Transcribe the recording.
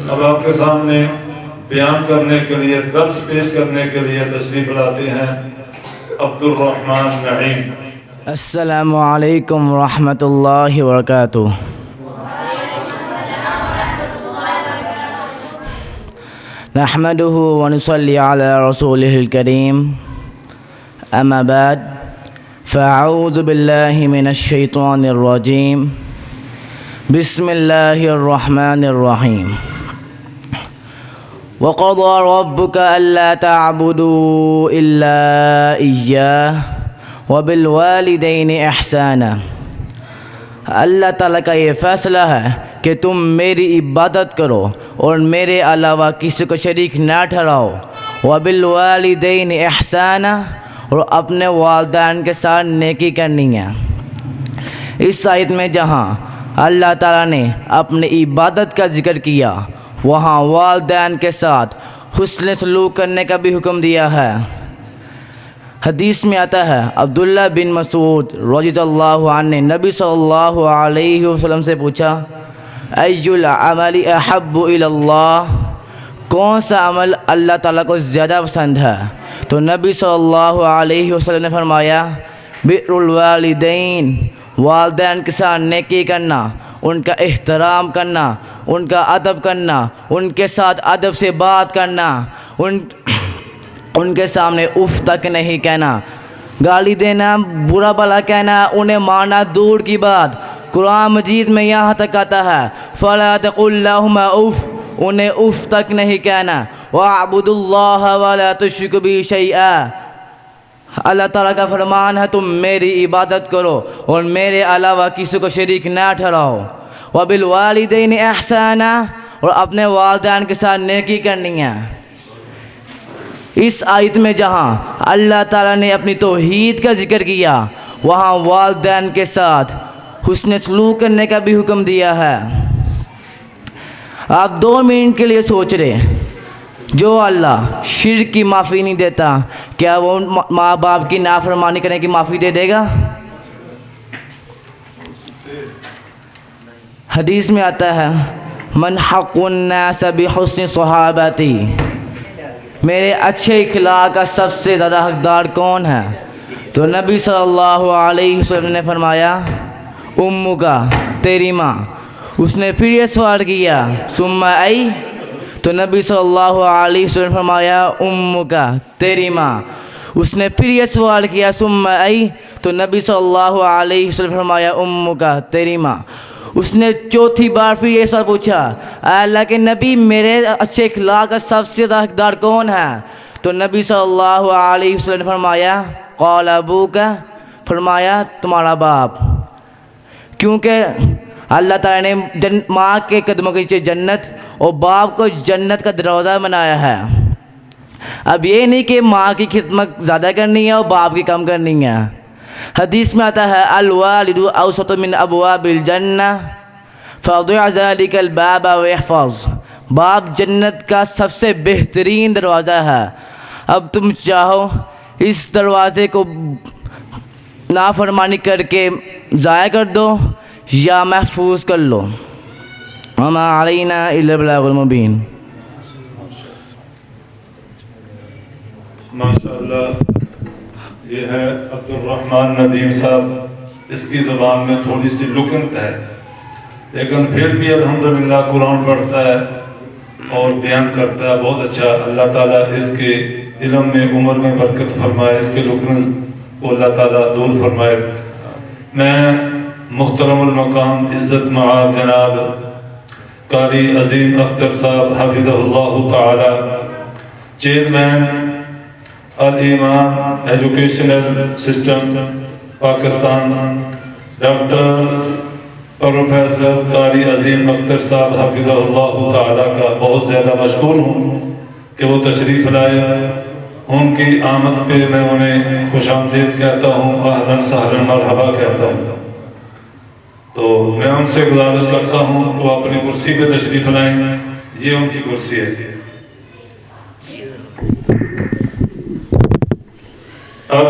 अब आपके सामने बयान करने के लिए, दर्स पेश करने के लिए तशरीफ लाते हैं अब्दुल रहमान नईम। अस्सलामु अलैकुम रहमतुल्लाहि व बरकातुहू। नहमदुहु व नुसल्ली अला रसूलिहिल करीम, अम्मा बाद, फ़अऊज़ु बिल्लाहि मिनश शैतानिर रजीम, बिस्मिल्लाहिर रहमानिर रहीम। वक़ज़ा रब्बुका अल्ला तअबुदू इल्ला इय्याहु व बिल वालिदैनि इहसाना। अल्लाह ताला का ये फ़ैसला है कि तुम मेरी इबादत करो और मेरे अलावा किसी को शरीक ना ठहराओ। व बिल वालिदैनि इहसाना, और अपने वालिदैन के साथ नेकी करनी है। इस आयत में जहाँ अल्लाह ताला ने अपनी इबादत का जिक्र किया, वहाँ वालिदैन के साथ हुस्न सलूक करने का भी हुक्म दिया है। हदीस में आता है, अब्दुल्ला बिन मसूद रज़ियल्लाहु अन्हु ने नबी सल्लल्लाहु अलैहि वसल्लम से पूछा, अय्युल अमली अहब्बु इलल्लाह, कौन सा अमल अल्लाह ताला को ज़्यादा पसंद है? तो नबी सल्लल्लाहु अलैहि वसल्लम ने फरमाया, बिर्रुल वालिदैन, वालिदैन के साथ नेकी करना, उनका एहतराम करना, उनका अदब करना, उनके साथ अदब से बात करना, उनके सामने उफ तक नहीं कहना, गाली देना, बुरा भला कहना, उन्हें मारना दूर की बात। कुरान मजीद में यहाँ तक आता है, फला तकुल लहुमा उफ, उन्हें उफ तक नहीं कहना। वअबुदुल्लाह वला तुश्रिकू बिही शैआ, अल्लाह ताला का फरमान है, तुम मेरी इबादत करो और मेरे अलावा किसी को शरीक ना ठहराओ। व बिल वालिदैनि इहसाना, और अपने वालिदैन के साथ नेकी करनी है। इस आयत में जहाँ अल्लाह ताला ने अपनी तौहीद का जिक्र किया, वहाँ वालिदैन के साथ हुस्न सलूक करने का भी हुक्म दिया है। आप 2 मिनट के लिए सोच रहे, जो अल्लाह शिर्क की माफ़ी नहीं देता, क्या वो माँ बाप की नाफरमानी करने की माफ़ी दे देगा? हदीस में आता है, मन हक़्क़ुन नास बिहुस्नि सहाबती, मेरे अच्छे इखलाक का सबसे ज़्यादा हकदार कौन है? तो नबी सल्लल्लाहु अलैहि वसल्लम ने फरमाया, उम्मु का, तेरी माँ। उसने फिर ये सवाल किया, सुम्मा आई? तो नबी सल्लल्लाहु अलैहि वसल्लम ने फरमाया, उम्मु का, तेरी माँ। उसने फिर ये सवाल किया, सुम्मा आई? तो नबी सल्लल्लाहु अलैहि वसल्लम ने फरमाया, उम्मु का, तेरी माँ। उसने चौथी बार फिर ये सवाल पूछा, अल्लाह के नबी, मेरे अच्छे इखलाक का सबसे ज़्यादा हकदार कौन है? तो नबी सल्लल्लाहु अलैहि वसल्लम ने फरमाया, क़ाल अबूका, फरमाया तुम्हारा बाप। क्योंकि अल्लाह ताला ने माँ के कदमों के नीचे जन्नत और बाप को जन्नत का दरवाज़ा बनाया है। अब ये नहीं कि माँ की खिदमत ज़्यादा करनी है और बाप की कम करनी है। हदीस में आता है, अल वालिदु औसतु मिन अबवाबिल जन्नह फदअ ज़ालिकल बाब वहफ़ज़, बाप जन्नत का सबसे बेहतरीन दरवाज़ा है। अब तुम चाहो इस दरवाज़े को नाफरमानी करके ज़ाया कर दो या महफूज कर लो। वमा अलैना इल्लल बलागुल मुबीन। माशाअल्लाह, ये है अब्दुल रहमान नदीम साहब। इसकी ज़बान में थोड़ी सी लुकनत है, लेकिन फिर भी अल्हम्दुलिल्लाह कुरान पढ़ता है और बयान करता है। बहुत अच्छा, अल्लाह ताला इसके इल्म में, उम्र में बरकत फरमाए, इसके लुकनत को अल्लाह ताला दूर फरमाए। मैं मुहतरमुल मकाम इज़्ज़त मआब जनाब कारी अजीम अख्तर साहब हफिज़हुल्लाह ताला, chairman Al Iman educational system Pakistan, doctor professor Qari Azeem Akhtar साहब हफिज़हुल्लाह ताला का बहुत ज़्यादा मशकूर हूँ कि वो तशरीफ़ लाए। उनकी आमद पे मैं उन्हें खुशामदीद कहता हूँ, अहलन सहलन मरहबा कहता हूँ। तो मैं उनसे गुजारिश करता हूँ वो अपनी कुर्सी पे तशरीफ़ लाएं। ये उनकी कुर्सी है। अब